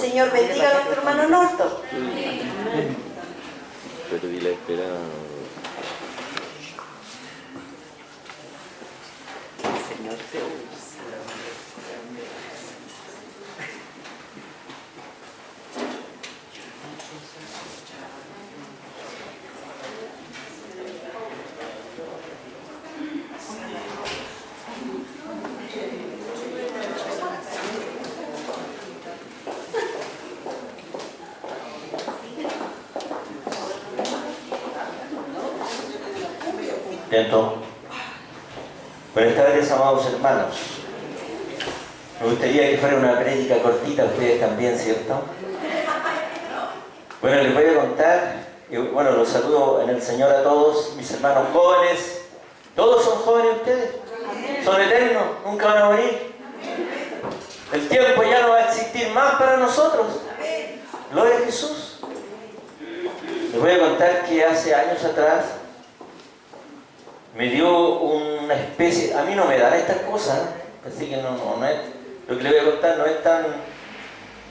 Señor bendiga a nuestro hermano Norton. Perdí la esperanza. El Señor te usa. Atento. Buenas tardes, amados hermanos. Me gustaría que fuera una prédica cortita, ustedes también, ¿cierto? Bueno, les voy a contar, y bueno, los saludo en el Señor a todos, mis hermanos jóvenes. ¿Todos son jóvenes ustedes? ¿Son eternos? ¿Nunca van a morir? El tiempo ya no va a existir más para nosotros. Gloria a Jesús. Les voy a contar que hace años atrás me dio una especie, a mí no me dan estas cosas, así que no es, lo que le voy a contar no es tan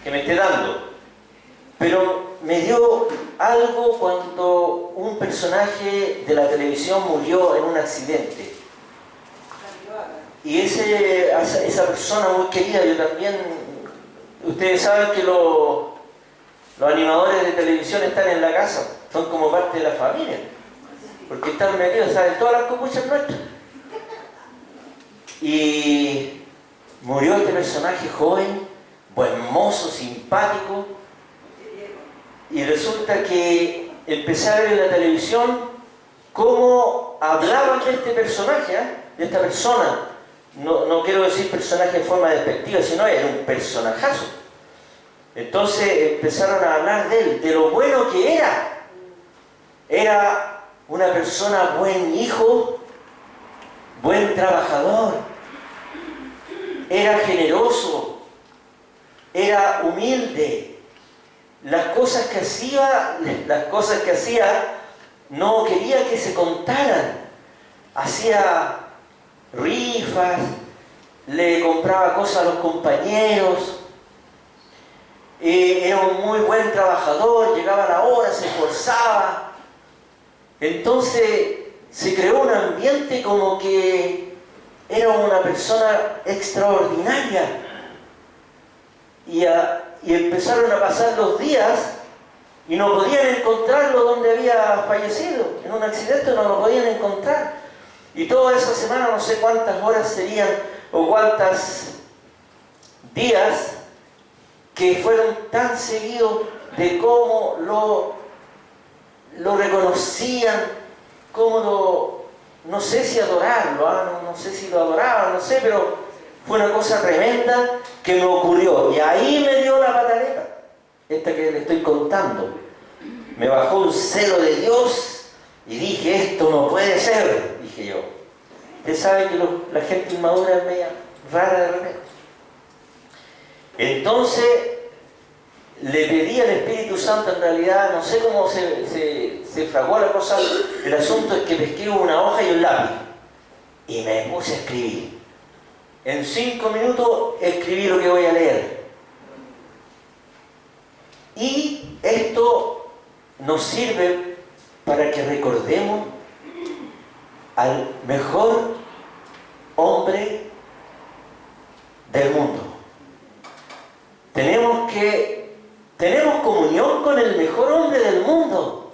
que me esté dando, pero me dio algo cuando un personaje de la televisión murió en un accidente. Y esa persona muy querida, yo también, ustedes saben que los animadores de televisión están en la casa, son como parte de la familia. Porque están metidos, ¿saben? Todas las copuchas nuestras. Y murió este personaje joven, buen mozo, simpático. Y resulta que empecé a ver en la televisión cómo hablaban de este personaje, de esta persona. No quiero decir personaje en forma despectiva, sino era un personajazo. Entonces empezaron a hablar de él, de lo bueno que era. Era una persona, buen hijo, buen trabajador, era generoso, era humilde. Las cosas que hacía no quería que se contaran. Hacía rifas, le compraba cosas a los compañeros, era un muy buen trabajador, llegaba a la hora, se esforzaba. Entonces se creó un ambiente como que era una persona extraordinaria. Y empezaron a pasar los días y no podían encontrarlo donde había fallecido. En un accidente no lo podían encontrar. Y toda esa semana, no sé cuántas horas serían o cuántos días que fueron tan seguidos de cómo lo reconocían, cómo no sé si adorarlo, no sé si lo adoraban, no sé, pero fue una cosa tremenda que me ocurrió. Y ahí me dio la pataleta, esta que le estoy contando. Me bajó un celo de Dios y dije, esto no puede ser, dije yo. Usted sabe que la gente inmadura es media rara de repente. Entonces le pedí al Espíritu Santo, en realidad, no sé cómo se fraguó la cosa, el asunto es que pesqué una hoja y un lápiz y me puse a escribir. En 5 minutos escribí lo que voy a leer. Y esto nos sirve para que recordemos al mejor hombre del mundo. Tenemos comunión con el mejor hombre del mundo.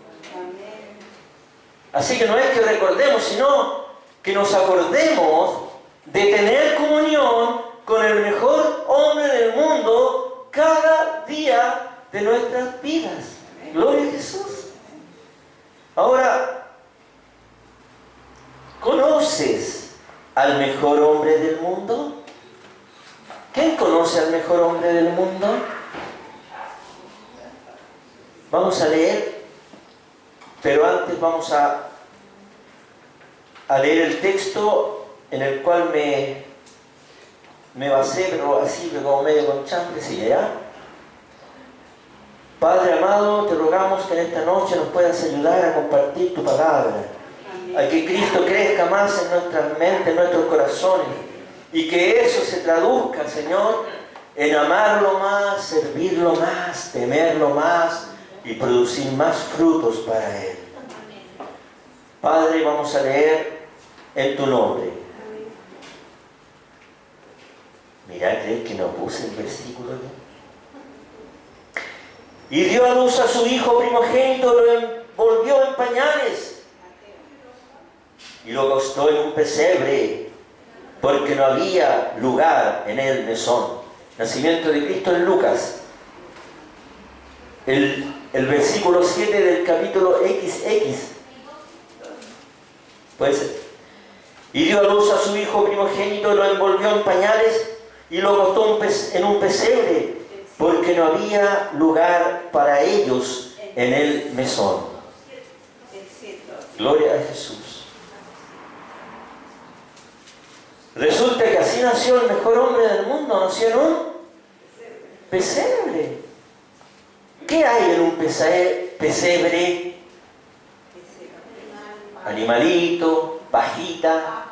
Así que no es que recordemos, sino que nos acordemos de tener comunión con el mejor hombre del mundo cada día de nuestras vidas. Gloria a Jesús. Ahora, ¿conoces al mejor hombre del mundo? ¿Quién conoce al mejor hombre del mundo? Vamos a leer, pero antes vamos a leer el texto en el cual me basé, pero así, como medio con chambre, ¿sí? ¿Ya? Padre amado, te rogamos que en esta noche nos puedas ayudar a compartir tu palabra, a que Cristo crezca más en nuestras mentes, en nuestros corazones, y que eso se traduzca, Señor, en amarlo más, servirlo más, temerlo más y producir más frutos para Él. Padre, vamos a leer en tu nombre. Mirá, ¿crees que no puse el versículo aquí? Y dio a luz a su hijo primogénito, lo envolvió en pañales y lo acostó en un pesebre, porque no había lugar en el mesón. Nacimiento de Cristo en Lucas, el versículo 7 del capítulo XX. Puede ser. Y dio a luz a su hijo primogénito, lo envolvió en pañales y lo acostó en un pesebre, porque no había lugar para ellos en el mesón. Gloria a Jesús. Resulta que así nació el mejor hombre del mundo, nació en un pesebre. ¿Qué hay en un pesebre? Animalito, pajita,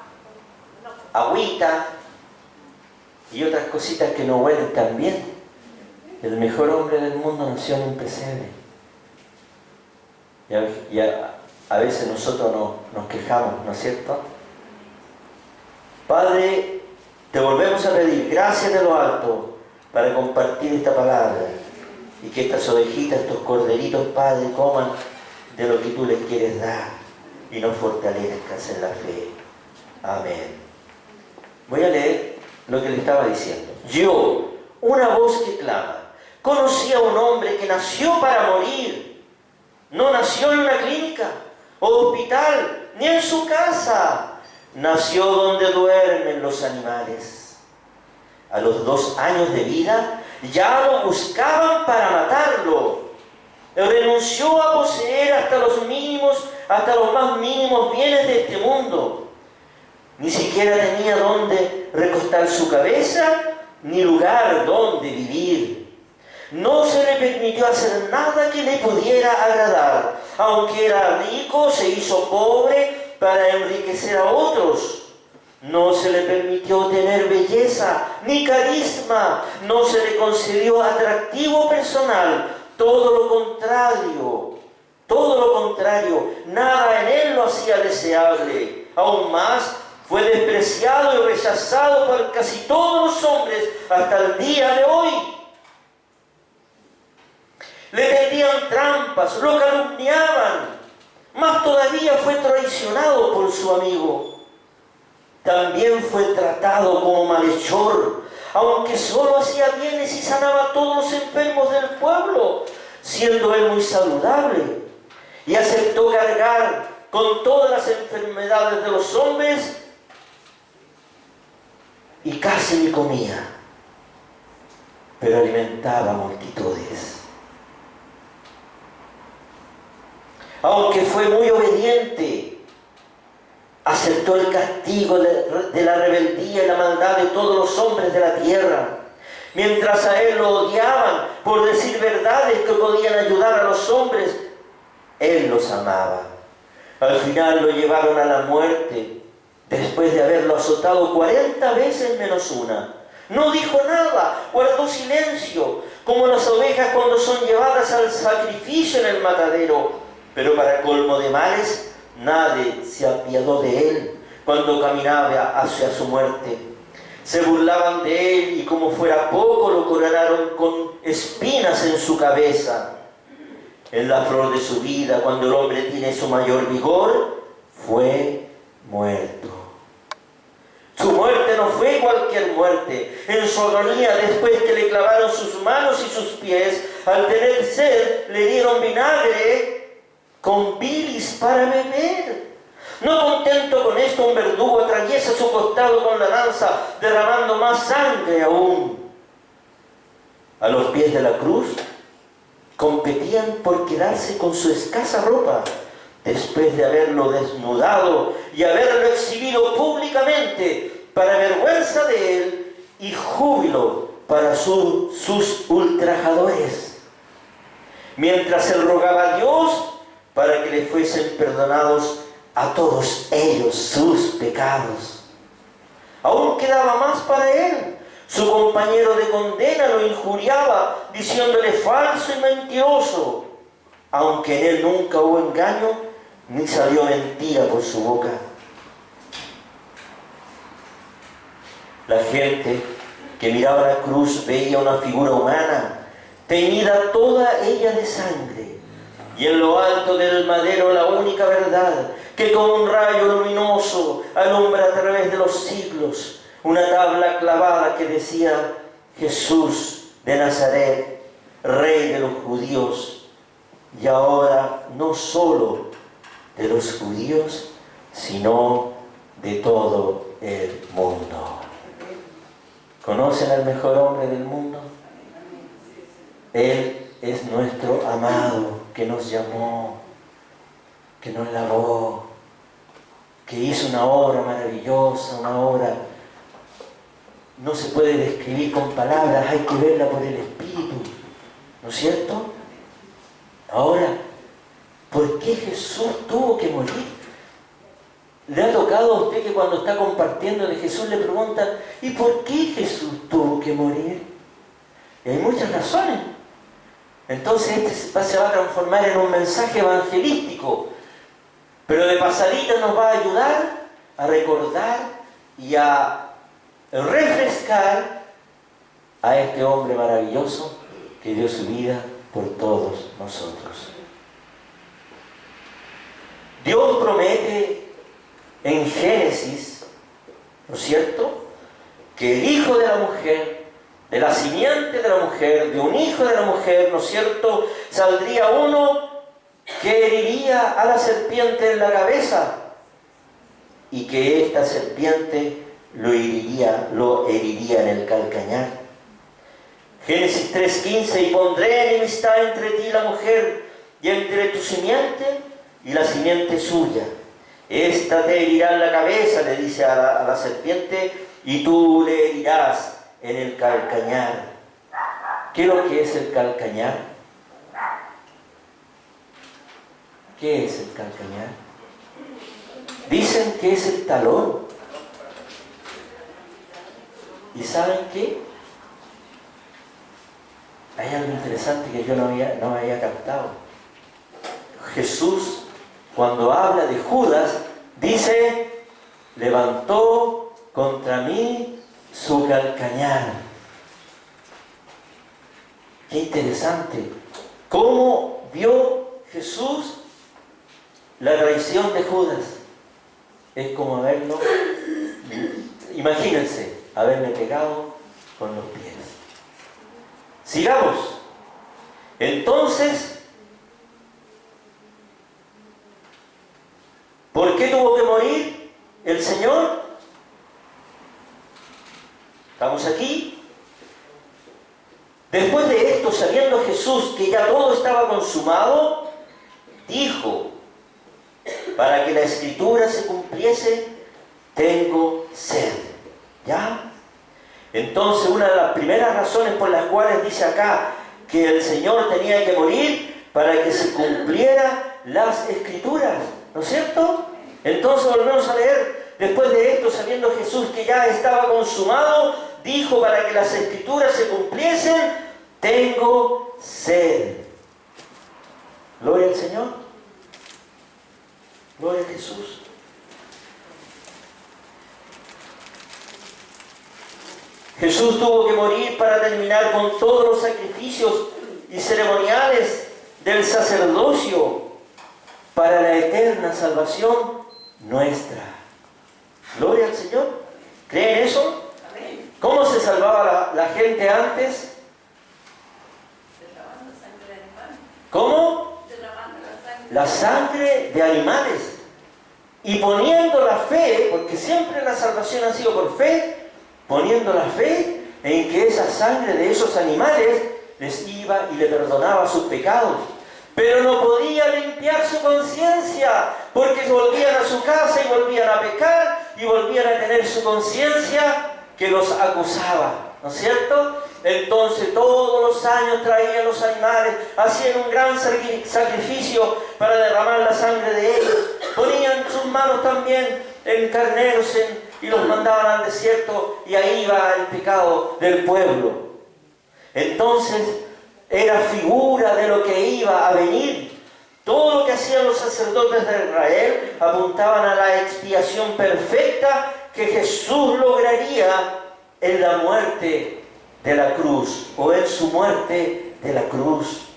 agüita y otras cositas que no huelen tan bien. El mejor hombre del mundo nació en un pesebre. Y a veces nosotros nos quejamos, ¿no es cierto? Padre, te volvemos a pedir gracias de lo alto para compartir esta palabra y que estas ovejitas, estos corderitos, Padre, coman de lo que tú les quieres dar y nos fortalezcas en la fe. Amén. Voy a leer lo que le estaba diciendo. Yo, una voz que clama, conocí a un hombre que nació para morir. No nació en una clínica o hospital, ni en su casa. Nació donde duermen los animales. A los 2 años de vida ya lo buscaban para matarlo. Renunció a poseer hasta los más mínimos bienes de este mundo. Ni siquiera tenía dónde recostar su cabeza, ni lugar donde vivir. No se le permitió hacer nada que le pudiera agradar. Aunque era rico, se hizo pobre para enriquecer a otros. No se le permitió tener belleza ni carisma. No se le concedió atractivo personal. Todo lo contrario, nada en él lo hacía deseable. Aún más, fue despreciado y rechazado por casi todos los hombres hasta el día de hoy. Le tendían trampas, lo calumniaban. Más todavía fue traicionado por su amigo. También fue tratado como malhechor, aunque solo hacía bienes y sanaba a todos los enfermos del pueblo, siendo él muy saludable. Y aceptó cargar con todas las enfermedades de los hombres y casi ni comía, pero alimentaba multitudes. Aunque fue muy obediente, aceptó el castigo de la rebeldía y la maldad de todos los hombres de la tierra. Mientras a él lo odiaban por decir verdades que podían ayudar a los hombres, él los amaba. Al final lo llevaron a la muerte, después de haberlo azotado 40 veces menos una. No dijo nada, guardó silencio, como las ovejas cuando son llevadas al sacrificio en el matadero. Pero para colmo de males, nadie se apiadó de él cuando caminaba hacia su muerte. Se burlaban de él y como fuera poco lo coronaron con espinas en su cabeza. En la flor de su vida, cuando el hombre tiene su mayor vigor, fue muerto. Su muerte no fue cualquier muerte. En su agonía, después que le clavaron sus manos y sus pies, al tener sed, le dieron vinagre con bilis para beber. No contento con esto, un verdugo atraviesa su costado con la lanza, derramando más sangre aún. A los pies de la cruz, competían por quedarse con su escasa ropa, después de haberlo desnudado y haberlo exhibido públicamente, para vergüenza de él y júbilo para sus ultrajadores. Mientras él rogaba a Dios para que le fuesen perdonados a todos ellos sus pecados. Aún quedaba más para él, Su compañero de condena lo injuriaba, diciéndole falso y mentiroso, aunque en él nunca hubo engaño, ni salió mentira por su boca. La gente que miraba la cruz veía una figura humana, teñida toda ella de sangre, y en lo alto del madero la única verdad, que como un rayo luminoso alumbra a través de los siglos, una tabla clavada que decía: Jesús de Nazaret, Rey de los judíos, y ahora no solo de los judíos, sino de todo el mundo. ¿Conocen al mejor hombre del mundo? Él es nuestro amado, que nos llamó, que nos lavó, que hizo una obra maravillosa, una obra no se puede describir con palabras, hay que verla por el Espíritu, ¿no es cierto? Ahora, ¿por qué Jesús tuvo que morir? ¿Le ha tocado a usted que cuando está compartiendo de Jesús le preguntan: ¿y por qué Jesús tuvo que morir? Y hay muchas razones. Entonces este se va a transformar en un mensaje evangelístico, pero de pasadita nos va a ayudar a recordar y a refrescar a este hombre maravilloso que dio su vida por todos nosotros. Dios promete en Génesis, ¿no es cierto?, que el hijo de la mujer, de la simiente de la mujer, de un hijo de la mujer, ¿no es cierto?, saldría uno que heriría a la serpiente en la cabeza, y que esta serpiente lo heriría en el calcañar. Génesis 3:15: y pondré enemistad entre ti y la mujer, y entre tu simiente y la simiente suya. Esta te herirá en la cabeza, le dice a la serpiente, y tú le herirás en el calcañar. ¿Qué es lo que es el calcañar? ¿Qué es el calcañar? Dicen que es el talón. ¿Y saben qué? Hay algo interesante que yo no había captado. Jesús, cuando habla de Judas, dice: levantó contra mí su calcañar. Qué interesante. ¿Cómo vio Jesús la traición de Judas? Es como haberlo, imagínense, haberle pegado con los pies. Sigamos. Entonces, ¿por qué tuvo que morir el Señor? Estamos aquí. Después de esto, sabiendo Jesús que ya todo estaba consumado, dijo, para que la Escritura se cumpliese: tengo sed. ¿Ya? Entonces, una de las primeras razones por las cuales dice acá que el Señor tenía que morir, para que se cumplieran las Escrituras, ¿no es cierto? Entonces volvemos a leer: después de esto, sabiendo Jesús que ya estaba consumado, dijo, para que las Escrituras se cumpliesen: tengo sed. Gloria al Señor. Gloria a Jesús. Jesús tuvo que morir para terminar con todos los sacrificios y ceremoniales del sacerdocio para la eterna salvación nuestra. Gloria al Señor. ¿Creen eso? Amén. ¿Cómo se salvaba la gente antes? Derramando sangre de animales. ¿Cómo? Derramando La sangre de animales. Y poniendo la fe, porque siempre la salvación ha sido por fe, poniendo la fe en que esa sangre de esos animales les iba y le perdonaba sus pecados. Pero no podía limpiar su conciencia, porque volvían a su casa y volvían a pecar y volvían a tener su conciencia que los acusaba, ¿no es cierto? Entonces todos los años traían los animales, hacían un gran sacrificio para derramar la sangre de ellos, ponían sus manos también en carneros y los mandaban al desierto, y ahí iba el pecado del pueblo. Entonces era figura de lo que iba a venir. Todo lo que hacían los sacerdotes de Israel apuntaban a la expiación perfecta que Jesús lograría en la muerte de la cruz, o en su muerte de la cruz.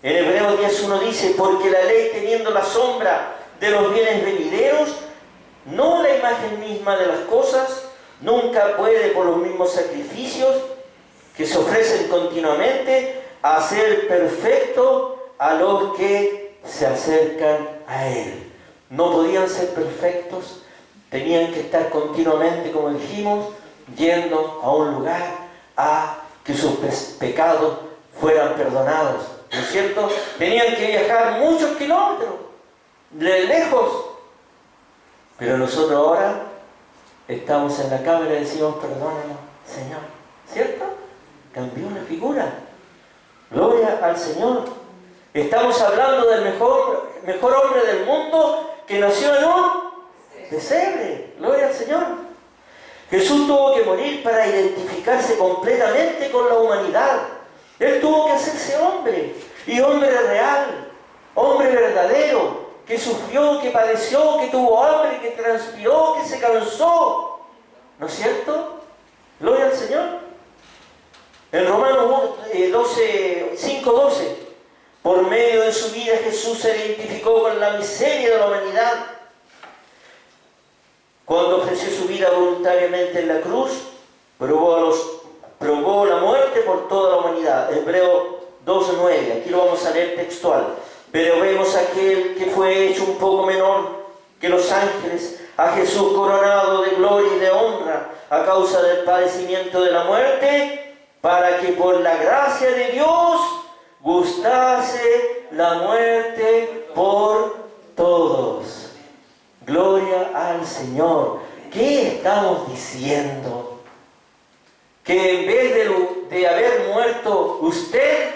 En Hebreos 10:1 dice: porque la ley, teniendo la sombra de los bienes venideros, no la imagen misma de las cosas, nunca puede, por los mismos sacrificios que se ofrecen continuamente, hacer perfecto a los que se acercan a Él. No podían ser perfectos, tenían que estar continuamente, como dijimos, yendo a un lugar a que sus pecados fueran perdonados, ¿no es cierto? Tenían que viajar muchos kilómetros, de lejos. Pero nosotros ahora estamos en la cámara y decimos: perdónanos, Señor, ¿cierto? Cambió la figura. Gloria al Señor. Estamos hablando del mejor hombre del mundo, que nació en un pesebre. Gloria al Señor. Jesús tuvo que morir para identificarse completamente con la humanidad. Él tuvo que hacerse hombre, y hombre real, hombre verdadero, que sufrió, que padeció, que tuvo hambre, que transpiró, que se cansó. ¿No es cierto? Gloria al Señor. En Romanos 5:12, por medio de su vida Jesús se identificó con la miseria de la humanidad. Cuando ofreció su vida voluntariamente en la cruz, probó la muerte por toda la humanidad. Hebreos 12:9, aquí lo vamos a leer textual. Pero vemos a aquel que fue hecho un poco menor que los ángeles, a Jesús coronado de gloria y de honra a causa del padecimiento de la muerte, para que por la gracia de Dios gustase la muerte por todos. Gloria al Señor. ¿Qué estamos diciendo? Que en vez de haber muerto usted,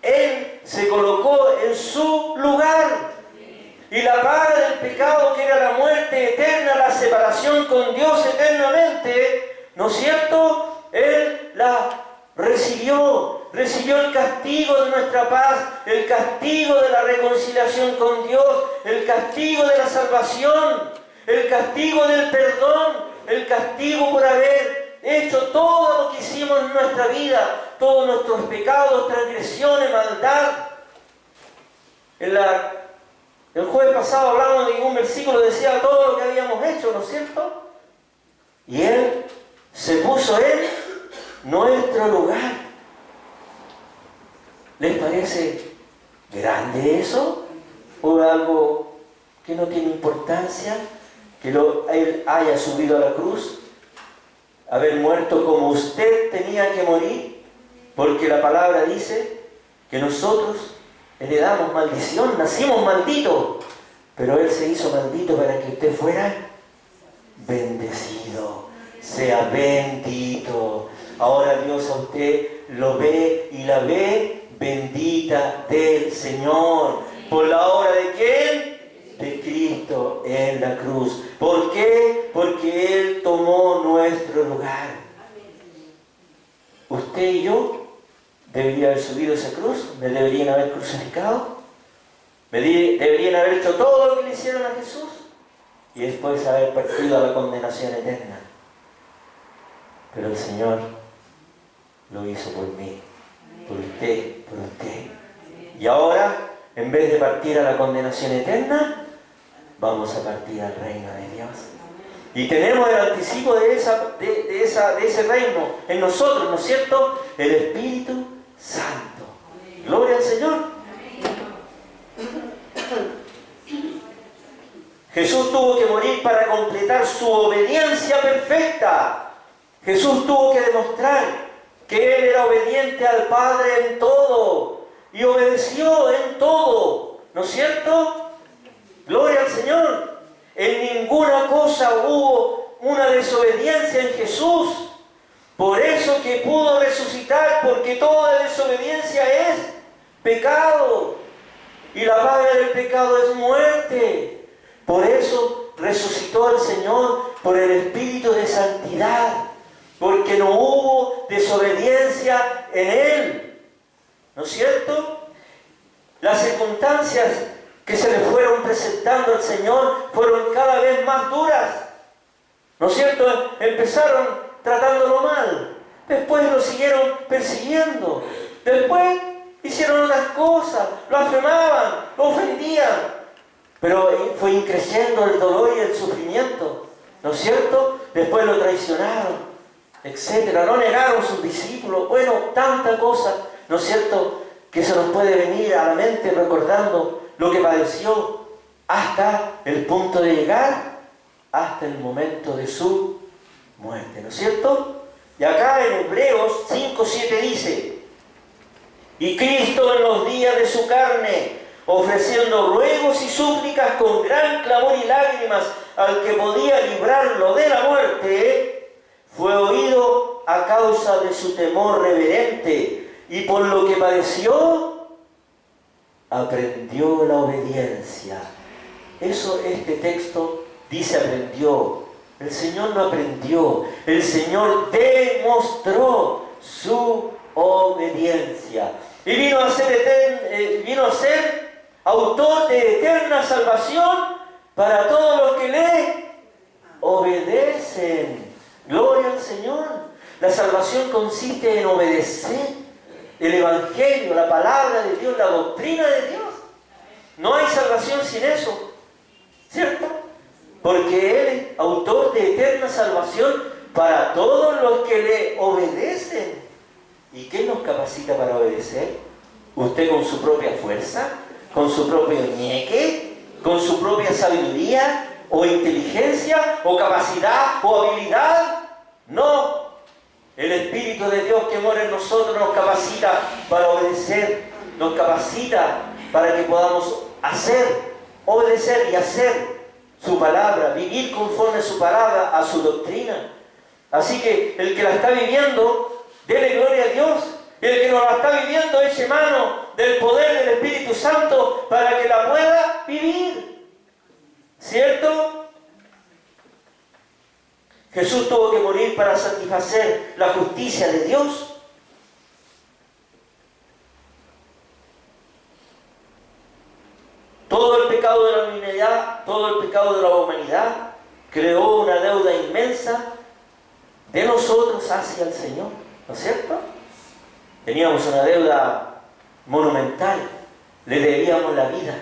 Él se colocó en su lugar. Y la paga del pecado, que era la muerte eterna, la separación con Dios eternamente, ¿no es cierto? Él la recibió el castigo de nuestra paz, el castigo de la reconciliación con Dios, el castigo de la salvación, el castigo del perdón, el castigo por haber hecho todo lo que hicimos en nuestra vida, todos nuestros pecados, transgresiones, maldad. El jueves pasado hablamos de un versículo que decía todo lo que habíamos hecho, ¿no es cierto? Y Él se puso en nuestro lugar. ¿Les parece grande eso? ¿O algo que no tiene importancia? Que Él haya subido a la cruz, haber muerto como usted tenía que morir, porque la palabra dice que nosotros heredamos maldición, nacimos malditos, pero Él se hizo maldito para que usted fuera bendecido. Sea bendito. Ahora Dios a usted lo ve y la ve bendita del Señor. ¿Por la obra de quién? De Cristo en la cruz. ¿Por qué? Porque Él tomó nuestro lugar. Usted y yo deberían haber subido esa cruz, me deberían haber crucificado, deberían haber hecho todo lo que le hicieron a Jesús y después haber partido a la condenación eterna. Pero el Señor lo hizo por mí, por usted, por usted. Y ahora, en vez de partir a la condenación eterna, vamos a partir al reino de Dios. Y tenemos el anticipo de ese reino en nosotros, ¿no es cierto? El Espíritu Santo. Gloria al Señor. Jesús tuvo que morir para completar su obediencia perfecta. Jesús tuvo que demostrar que Él era obediente al Padre en todo y obedeció en todo, ¿no es cierto? Gloria al Señor. En ninguna cosa hubo una desobediencia en Jesús. Por eso que pudo resucitar, porque toda desobediencia es pecado. Y la paga del pecado es muerte. Por eso resucitó el Señor por el Espíritu de santidad, porque no hubo desobediencia en Él. ¿No es cierto? Las circunstancias que se le fueron presentando al Señor fueron cada vez más duras. ¿No es cierto? Empezaron tratándolo mal, después lo siguieron persiguiendo, después hicieron unas cosas, lo afirmaban, lo ofendían, pero fue increciendo el dolor y el sufrimiento, ¿no es cierto? Después lo traicionaron, etcétera, no negaron sus discípulos, bueno, tanta cosa, ¿no es cierto?, que se nos puede venir a la mente recordando lo que padeció hasta el punto de llegar hasta el momento de su muerte, ¿no es cierto? Y acá en Hebreos 5:7 dice: y Cristo en los días de su carne, ofreciendo ruegos y súplicas con gran clamor y lágrimas al que podía librarlo de la muerte, fue oído a causa de su temor reverente, y por lo que padeció, aprendió la obediencia. Eso, este texto dice aprendió. El Señor no aprendió, el Señor demostró su obediencia. Y vino a ser autor de eterna salvación para todos los que le obedecen. Gloria al Señor. La salvación consiste en obedecer el Evangelio, la palabra de Dios, la doctrina de Dios. No hay salvación sin eso, ¿cierto? Porque Él es autor de eterna salvación para todos los que le obedecen. ¿Y qué nos capacita para obedecer? ¿Usted con su propia fuerza? ¿Con su propio ñeque? ¿Con su propia sabiduría? ¿O inteligencia? ¿O capacidad? ¿O habilidad? No. El Espíritu de Dios que mora en nosotros nos capacita para obedecer. Nos capacita para que podamos obedecer y hacer su palabra, vivir conforme a su palabra, a su doctrina. Así que el que la está viviendo, dele gloria a Dios. Y el que no la está viviendo, eche mano del poder del Espíritu Santo para que la pueda vivir. ¿Cierto? Jesús tuvo que morir para satisfacer la justicia de Dios. Todo el pecado de la humanidad, todo el pecado de la humanidad creó una deuda inmensa de nosotros hacia el Señor, ¿no es cierto? Teníamos una deuda monumental, le debíamos la vida,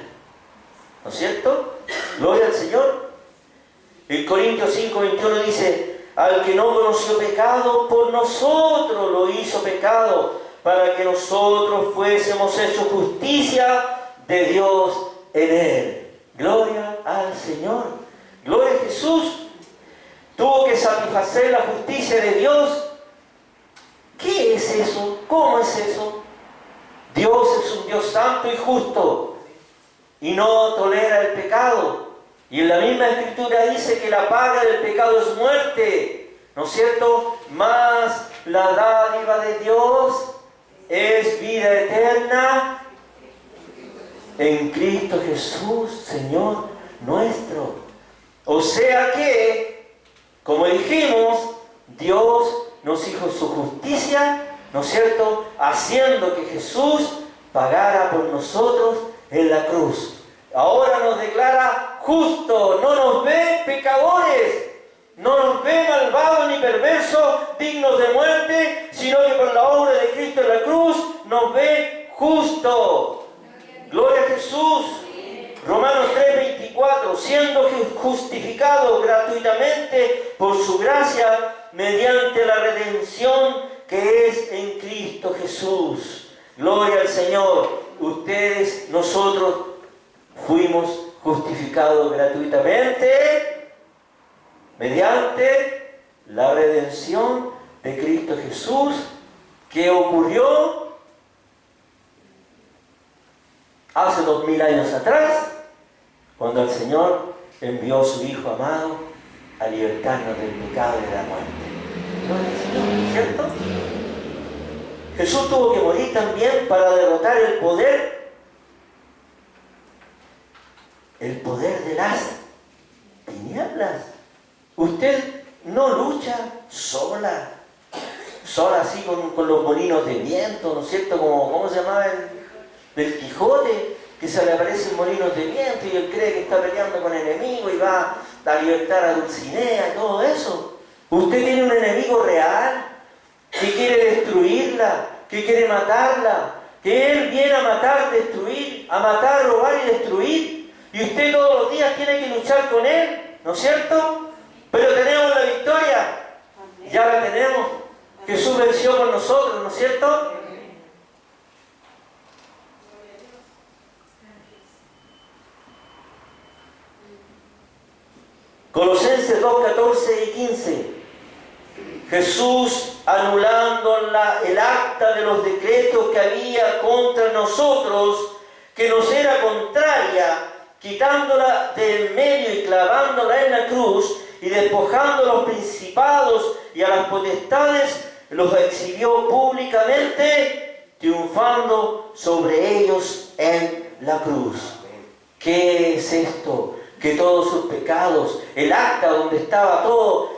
¿no es cierto? Gloria al Señor. En Corintios 5:21 dice: al que no conoció pecado, por nosotros lo hizo pecado, para que nosotros fuésemos hechos justicia de Dios en Él. Gloria al Señor. Gloria a Jesús. Tuvo que satisfacer la justicia de Dios. ¿Qué es eso? ¿Cómo es eso? Dios es un Dios santo y justo y no tolera el pecado. Y en la misma Escritura dice que la paga del pecado es muerte, ¿no es cierto? Mas la dádiva de Dios es vida eterna en Cristo Jesús, Señor nuestro. O sea que, como dijimos, Dios nos hizo su justicia, ¿no es cierto?, haciendo que Jesús pagara por nosotros en la cruz. Ahora nos declara justo, no nos ve pecadores, no nos ve malvados ni perversos, dignos de muerte, sino que por la obra de Cristo en la cruz nos ve justo. Gloria a Jesús. Romanos 3:24, siendo justificados gratuitamente por su gracia mediante la redención que es en Cristo Jesús. Gloria al Señor. Ustedes, nosotros fuimos justificados gratuitamente mediante la redención de Cristo Jesús, que ocurrió hace 2000 años atrás, cuando el Señor envió a su Hijo amado a libertarnos del pecado y de la muerte. Gloria al Señor, ¿cierto? Jesús tuvo que morir también para derrotar el poder tinieblas. Usted no lucha sola así con los molinos de viento, ¿no es cierto? Como, ¿cómo se llamaba del Quijote? Que se le aparecen molinos de viento y él cree que está peleando con el enemigo y va a libertar a Dulcinea y todo eso. Usted tiene un enemigo real que quiere destruirla, que quiere matarla, que él viene a matar, destruir, a matar, robar y destruir. Y usted todos los días tiene que luchar con él, ¿no es cierto? Pero tenemos la victoria, ya la tenemos. Jesús venció por nosotros, ¿no es cierto? Colosenses 2, 14 y 15. Jesús, anulando el acta de los decretos que había contra nosotros, que nos era contraria, quitándola del medio y clavándola en la cruz, y despojando a los principados y a las potestades, los exhibió públicamente, triunfando sobre ellos en la cruz. ¿Qué es esto? Que todos sus pecados, el acta donde estaba todo,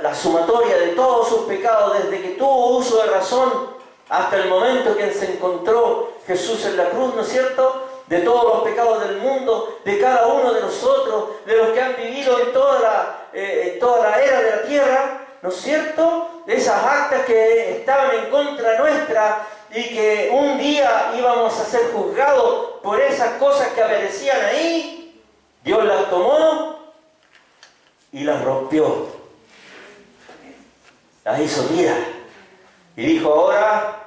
la sumatoria de todos sus pecados, desde que tuvo uso de razón hasta el momento que se encontró Jesús en la cruz, ¿no es cierto? De todos los pecados del mundo, de cada uno de nosotros, de los que han vivido en toda la era de la tierra, ¿no es cierto? De esas actas que estaban en contra nuestra y que un día íbamos a ser juzgados por esas cosas que aparecían ahí. Dios las tomó y las rompió, las hizo tira y dijo: ahora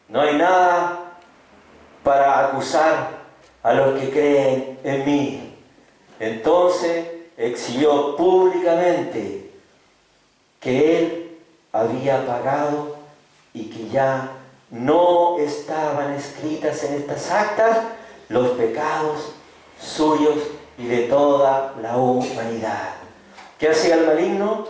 no hay nada para acusar a los que creen en mí. Entonces exhibió públicamente que Él había pagado y que ya no estaban escritas en estas actas los pecados suyos y de toda la humanidad. ¿Qué hacía el maligno?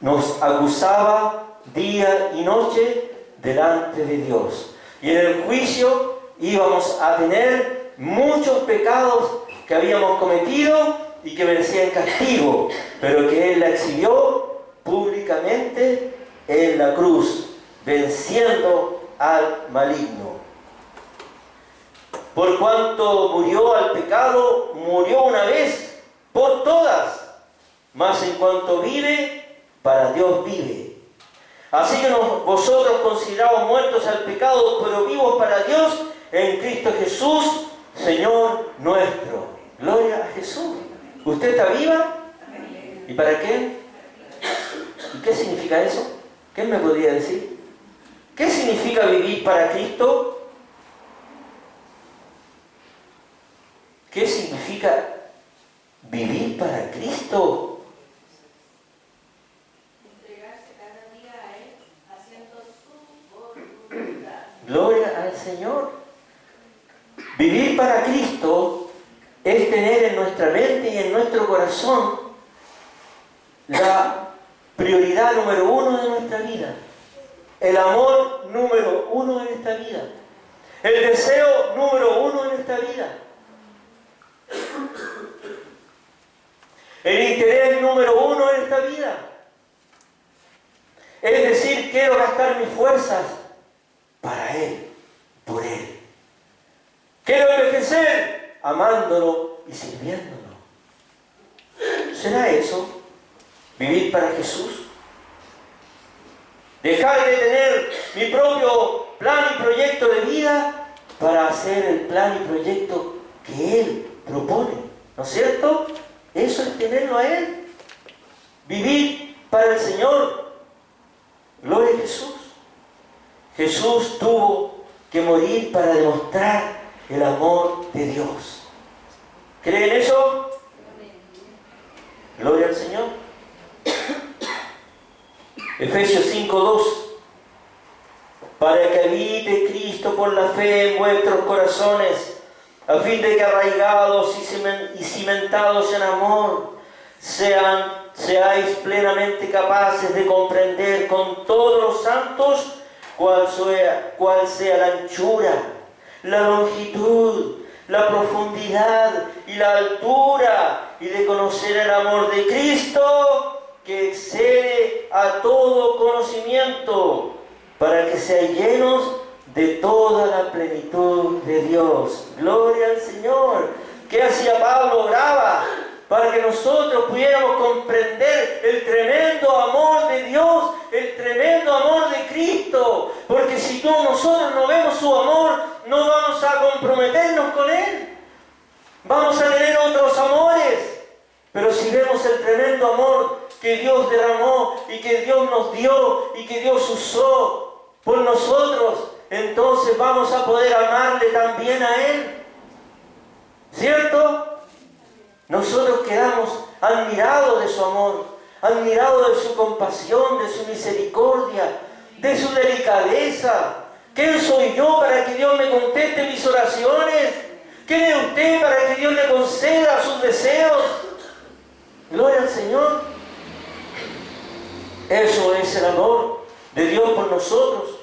Nos acusaba día y noche delante de Dios. Y en el juicio íbamos a tener muchos pecados que habíamos cometido y que merecían castigo, pero que Él la exhibió públicamente en la cruz, venciendo al maligno. Por cuanto murió al pecado, murió una vez por todas, mas en cuanto vive, para Dios vive. Así que vosotros considerados muertos al pecado, pero vivos para Dios, en Cristo Jesús, Señor nuestro. Gloria a Jesús. ¿Usted está viva? ¿Y para qué? ¿Y qué significa eso? ¿Qué me podría decir? ¿Qué significa vivir para Cristo? ¿Qué significa vivir para Cristo? Entregarse cada día a Él, haciendo su voluntad. Gloria al Señor. Vivir para Cristo es tener en nuestra mente y en nuestro corazón la prioridad número uno de nuestra vida, el amor número uno en esta vida, el deseo número uno en esta vida, el interés número uno en esta vida. Es decir, quiero gastar mis fuerzas para Él, por Él. Quiero envejecer amándolo y sirviéndolo. ¿Será eso vivir para Jesús? Dejar de tener mi propio plan y proyecto de vida para hacer el plan y proyecto que Él propone, ¿no es cierto? Eso es tenerlo a Él. Vivir para el Señor. Gloria a Jesús. Jesús tuvo que morir para demostrar el amor de Dios. ¿Creen eso? Gloria al Señor. Efesios 5:2. Para que habite Cristo por la fe en vuestros corazones, a fin de que arraigados y cimentados en amor, seáis plenamente capaces de comprender con todos los santos cuál sea la anchura, la longitud, la profundidad y la altura, y de conocer el amor de Cristo, que excede a todo conocimiento, para que sean llenos de toda la plenitud de Dios. Gloria al Señor. ¿Qué hacía Pablo? Oraba para que nosotros pudiéramos comprender el tremendo amor de Dios, el tremendo amor de Cristo. Porque si nosotros no vemos su amor, no vamos a comprometernos con Él. Vamos a tener otros amores. Pero si vemos el tremendo amor que Dios derramó y que Dios nos dio y que Dios usó por nosotros, entonces vamos a poder amarle también a Él. ¿Cierto? Nosotros quedamos admirados de su amor, admirados de su compasión, de su misericordia, de su delicadeza. ¿Quién soy yo para que Dios me conteste mis oraciones? ¿Quién es usted para que Dios le conceda sus deseos? Gloria al Señor. Eso es el amor de Dios por nosotros.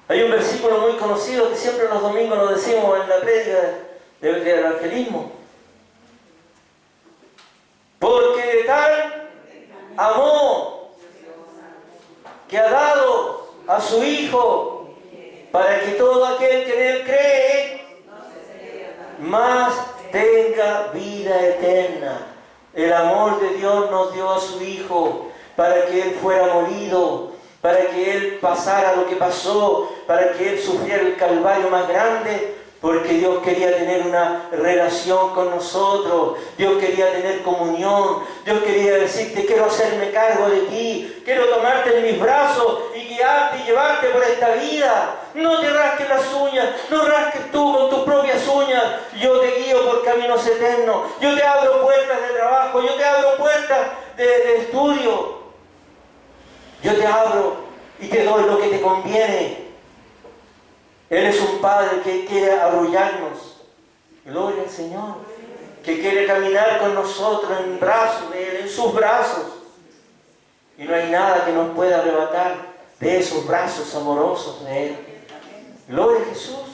Hay un versículo muy conocido que siempre los domingos nos decimos en la prédica del evangelismo. Porque de tal amó que ha dado a su Hijo, para que todo aquel que en Él cree más tenga vida eterna. El amor de Dios nos dio a su Hijo para que Él fuera molido, para que Él pasara lo que pasó, para que Él sufriera el calvario más grande, porque Dios quería tener una relación con nosotros. Dios quería tener comunión. Dios quería decirte: quiero hacerme cargo de ti, quiero tomarte en mis brazos y guiarte y llevarte por esta vida. No te rasques las uñas, no rasques tú con tus propias uñas. Yo te guío por caminos eternos. Yo te abro puertas de trabajo, yo te abro puertas de estudio. Yo te abro y te doy lo que te conviene. Él es un Padre que quiere arrullarnos. Gloria al Señor. Que quiere caminar con nosotros en brazos de Él, en sus brazos. Y no hay nada que nos pueda arrebatar de esos brazos amorosos de Él. Gloria a Jesús.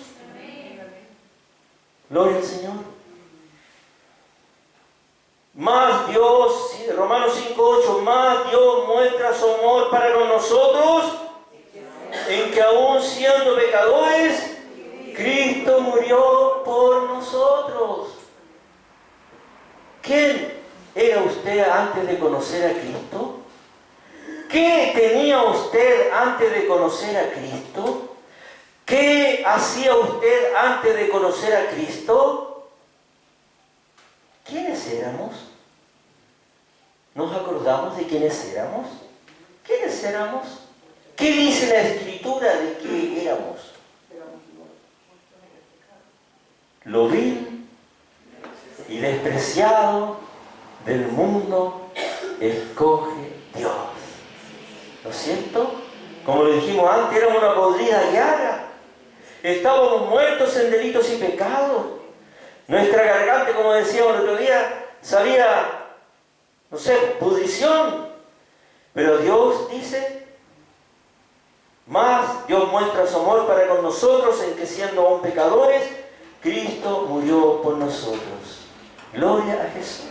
Gloria al Señor. Más Dios, Romanos 5:8, más Dios muestra su amor para con nosotros, en que aún siendo pecadores, Cristo murió por nosotros. ¿Quién era usted antes de conocer a Cristo? ¿Qué tenía usted antes de conocer a Cristo? ¿Qué hacía usted antes de conocer a Cristo? ¿Quiénes éramos? ¿Nos acordamos de quiénes éramos? ¿Quiénes éramos? ¿Qué dice la Escritura de qué éramos? Lo vil y despreciado del mundo escoge Dios. ¿No es cierto? Como lo dijimos antes, éramos una podrida llaga. Estábamos muertos en delitos y pecados. Nuestra garganta, como decíamos el otro día, sabía, no sé, pudrición. Pero Dios dice: más Dios muestra su amor para con nosotros, en que siendo aún pecadores, Cristo murió por nosotros. Gloria a Jesús.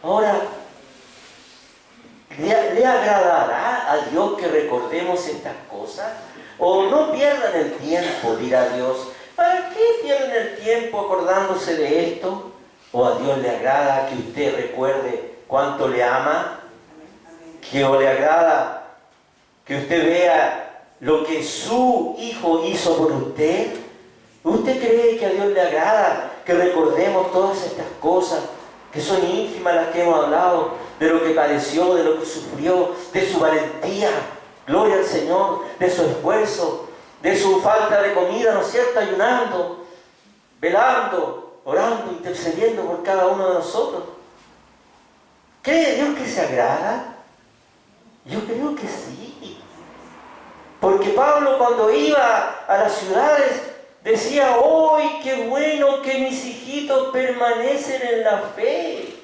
Ahora, ¿le agradará a Dios que recordemos estas cosas? O no pierdan el tiempo, dirá Dios. ¿Para qué pierden el tiempo acordándose de esto? ¿O a Dios le agrada que usted recuerde cuánto le ama? ¿O le agrada que usted vea lo que su Hijo hizo por usted? ¿Usted cree que a Dios le agrada que recordemos todas estas cosas que son ínfimas, las que hemos hablado, de lo que padeció, de lo que sufrió, de su valentía? Gloria al Señor, de su esfuerzo, de su falta de comida, ¿no es cierto? Ayunando, velando, orando, intercediendo por cada uno de nosotros. ¿Cree Dios que se agrada? Yo creo que sí. Porque Pablo, cuando iba a las ciudades, decía: ¡ay, qué bueno que mis hijitos permanecen en la fe!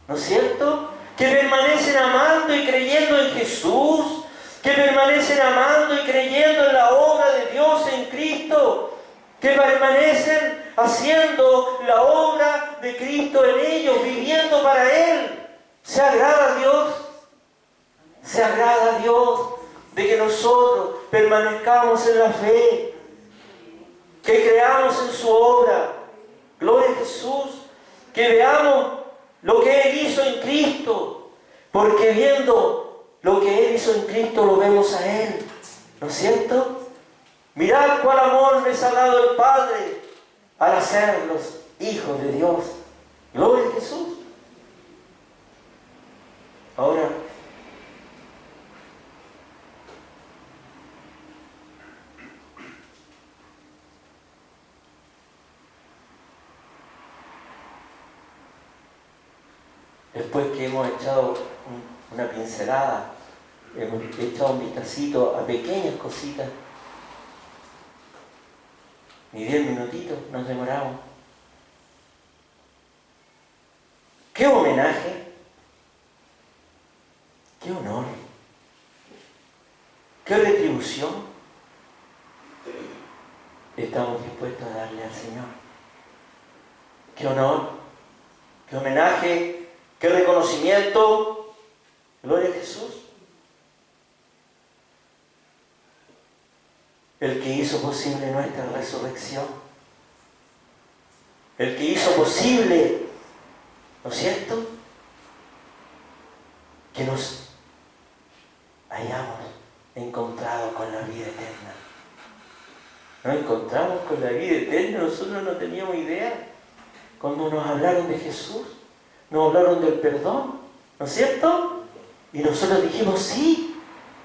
¿No es cierto? Que permanecen amando y creyendo en Jesús, que permanecen amando y creyendo en la obra de Dios en Cristo, que permanecen haciendo la obra de Cristo en ellos, viviendo para Él. ¿Se agrada a Dios? ¿Se agrada a Dios de que nosotros permanezcamos en la fe? Que creamos en su obra. Gloria a Jesús. Que veamos lo que Él hizo en Cristo. Porque viendo lo que Él hizo en Cristo, lo vemos a Él. ¿No es cierto? Mirad cuál amor les ha dado el Padre al hacerlos hijos de Dios. Gloria a Jesús. Ahora, después que hemos echado una pincelada, hemos echado un vistacito a pequeñas cositas, ni 10 minutitos nos demoramos. ¡Qué homenaje! ¡Qué honor! ¡Qué retribución estamos dispuestos a darle al Señor! ¡Qué honor! ¡Qué homenaje! ¡Qué reconocimiento! ¡Gloria a Jesús! El que hizo posible nuestra resurrección. El que hizo posible, ¿no es cierto?, que nos hayamos encontrado con la vida eterna. Nos encontramos con la vida eterna, nosotros no teníamos idea. Cuando nos hablaron de Jesús, nos hablaron del perdón, ¿no es cierto? Y nosotros dijimos, sí,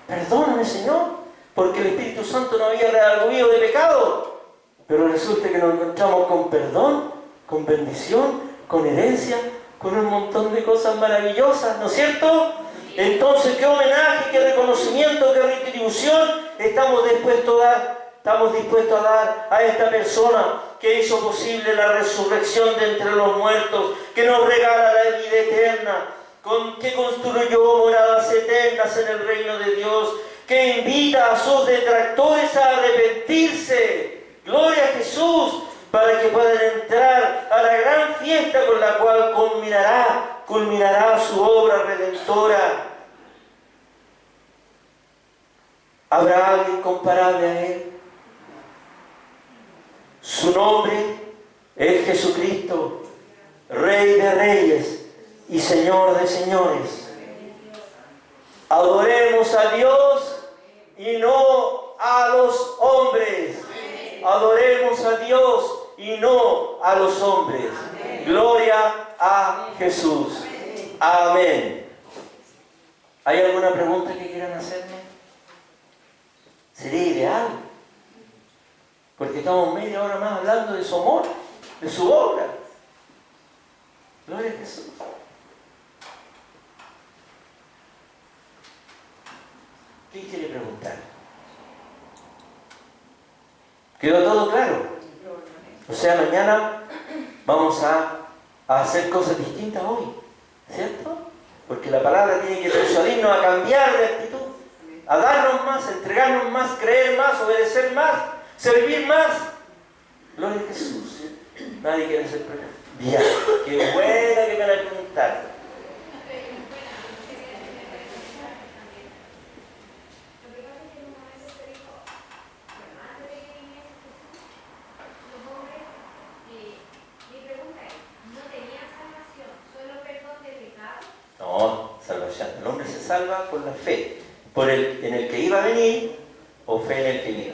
perdóname, Señor, porque el Espíritu Santo nos había redarguido de pecado. Pero resulta que nos encontramos con perdón, con bendición, con herencia, con un montón de cosas maravillosas, ¿no es cierto? Entonces, qué homenaje, qué reconocimiento, qué retribución estamos dispuestos a dar a esta persona que hizo posible la resurrección de entre los muertos, que nos regala la vida eterna, que construyó moradas eternas en el reino de Dios, que invita a sus detractores a arrepentirse. Gloria a Jesús, para que puedan entrar a la gran fiesta con la cual culminará su obra redentora. ¿Habrá alguien comparable a Él? Su nombre es Jesucristo, Rey de Reyes y Señor de Señores. Adoremos a Dios y no a los hombres. Adoremos a Dios y no a los hombres. Gloria a Jesús. Amén. ¿Hay alguna pregunta que quieran hacerme? Sería ideal, porque estamos media hora más hablando de su amor, de su obra. Gloria a Jesús. ¿Quién quiere preguntar? ¿Quedó todo claro? O sea, mañana vamos a hacer cosas distintas hoy, ¿cierto? Porque la palabra tiene que persuadirnos a cambiar de actitud, a darnos más, a entregarnos más, creer más, obedecer más, servir más. Gloria a Jesús. Nadie quiere ser preguntado. Bien, qué buena que me la preguntaron. No, salvación. El hombre se salva por la fe, en el que iba a venir o fe en el que vino.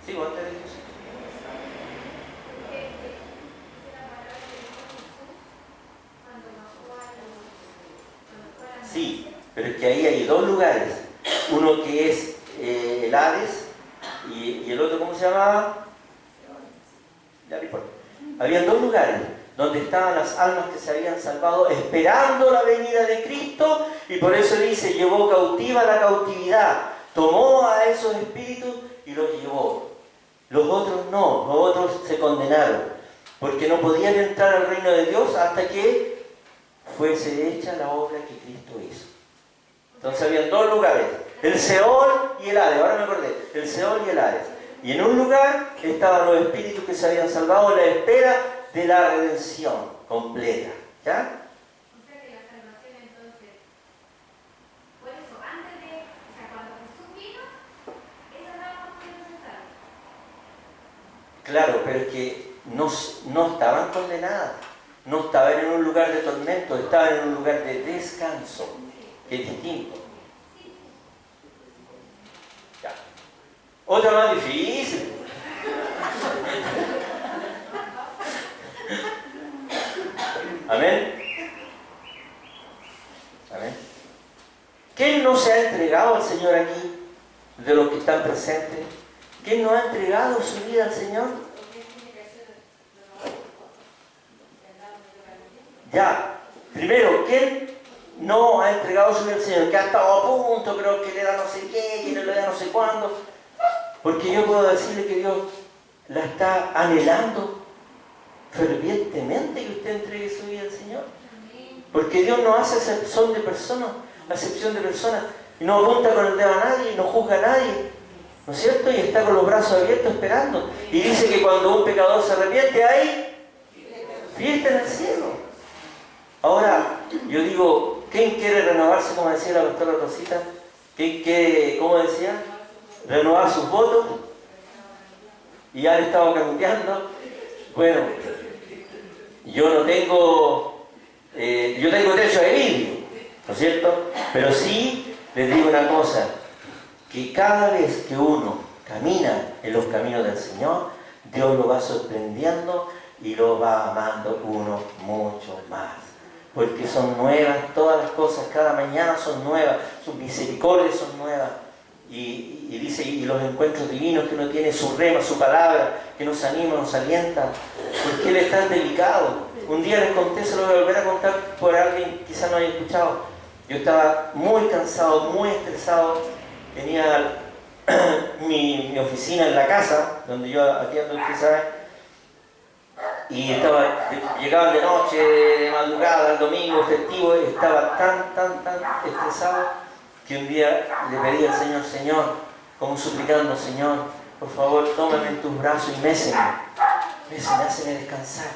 Sí, antes de Jesús. Sí, pero es que ahí hay dos lugares. Uno que es el Hades y el otro, ¿cómo se llamaba? Ya no importa. Había dos lugares donde estaban las almas que se habían salvado esperando la venida de Cristo, y por eso dice, llevó cautiva la cautividad, tomó a esos espíritus y los llevó. Los otros no, los otros se condenaron, porque no podían entrar al reino de Dios hasta que fuese hecha la obra que Cristo hizo. Entonces había dos lugares, el Seol y el Hades. Ahora me acordé, el Seol y el Hades. Y en un lugar estaban los espíritus que se habían salvado a la espera de la redención completa. ¿Ya? O sea que la salvación entonces, por eso, antes de, o sea, cuando Jesús vino, esas almas pudieron ser salvas. Claro, pero es que no estaban condenadas, no estaban en un lugar de tormento, estaban en un lugar de descanso, que es distinto. Ya. Otra más difícil. Amén. Amén. ¿Quién no se ha entregado al Señor aquí, de los que están presentes? ¿Quién no ha entregado su vida al Señor? Ya, primero, ¿quién no ha entregado su vida al Señor? Que ha estado a punto, pero que le da no sé qué, que le da no sé cuándo. Porque yo puedo decirle que Dios la está anhelando fervientemente que usted entregue su vida al Señor. Porque Dios no hace acepción de personas, y no apunta con el dedo a nadie, y no juzga a nadie, ¿no es cierto? Y está con los brazos abiertos esperando. Y dice que cuando un pecador se arrepiente, hay fiesta en el cielo. Ahora, yo digo, ¿quién quiere renovarse, como decía la pastora Rosita? ¿Quién quiere, cómo decía? Renovar sus votos. Y han estado cambiando. Bueno, yo no tengo, yo tengo techo de vidrio, ¿no es cierto? Pero sí les digo una cosa, que cada vez que uno camina en los caminos del Señor, Dios lo va sorprendiendo y lo va amando uno mucho más. Porque son nuevas todas las cosas, cada mañana son nuevas, sus misericordias son nuevas. Y dice, y los encuentros divinos que uno tiene, su rema, su palabra, que nos anima, nos alienta, porque Él es tan delicado. Un día les conté, se lo voy a volver a contar por alguien que quizás no haya escuchado. Yo estaba muy cansado, muy estresado, tenía mi oficina en la casa, donde yo atiendo, usted sabe, y llegaban de noche, de madrugada, el domingo, festivo, y estaba tan estresado, que un día le pedí al Señor, Señor, como suplicando, Señor, por favor, tómame en tus brazos y méseme, háceme descansar.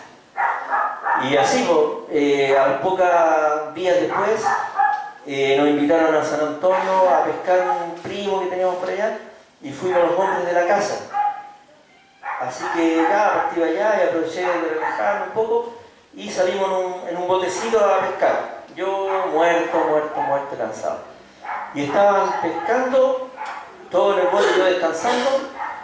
Y así, a los pocos días después, nos invitaron a San Antonio a pescar un primo que teníamos por allá, y fuimos los hombres de la casa. Así que ya partí allá y aproveché de relajarme un poco, y salimos en un botecito a pescar. Yo muerto, cansado. Y estaban pescando, todo en el bote, yo descansando,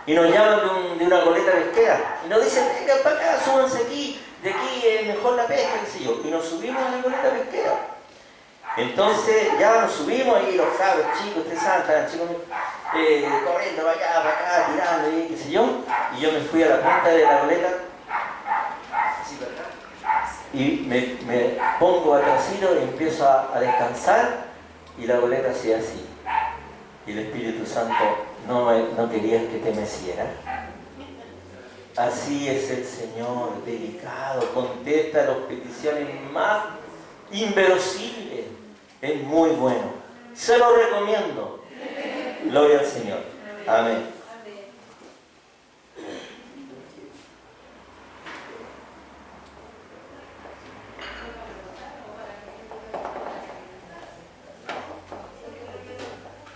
y nos llaman de una goleta pesquera. Y nos dicen, vengan para acá, súbanse aquí, de aquí es mejor la pesca, qué sé yo. Y nos subimos a la goleta pesquera. Entonces ya nos subimos ahí, los cabros chicos, ustedes saben, estaban chicos corriendo para acá, tirando, y qué sé yo. Y yo me fui a la punta de la goleta, así para acá, y me pongo atrasito y empiezo a descansar. Y la goleta hacía así. Y el Espíritu Santo no quería que te meciera. Así es el Señor, delicado, contesta las peticiones más inverosímiles. Es muy bueno. Se lo recomiendo. Gloria al Señor. Amén.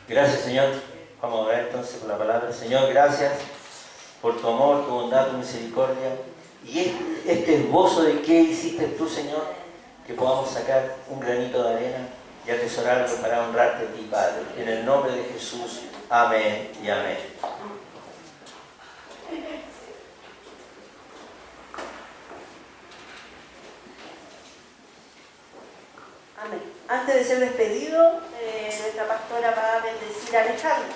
Gracias, Señor. Vamos a ver entonces con la palabra. Señor, gracias por tu amor, tu bondad, tu misericordia. Y este esbozo de qué hiciste tú, Señor, que podamos sacar un granito de arena y atesorarlo para honrarte a ti, Padre. En el nombre de Jesús. Amén y amén. Amén. Antes de ser despedido, nuestra pastora va a bendecir a Alejandro.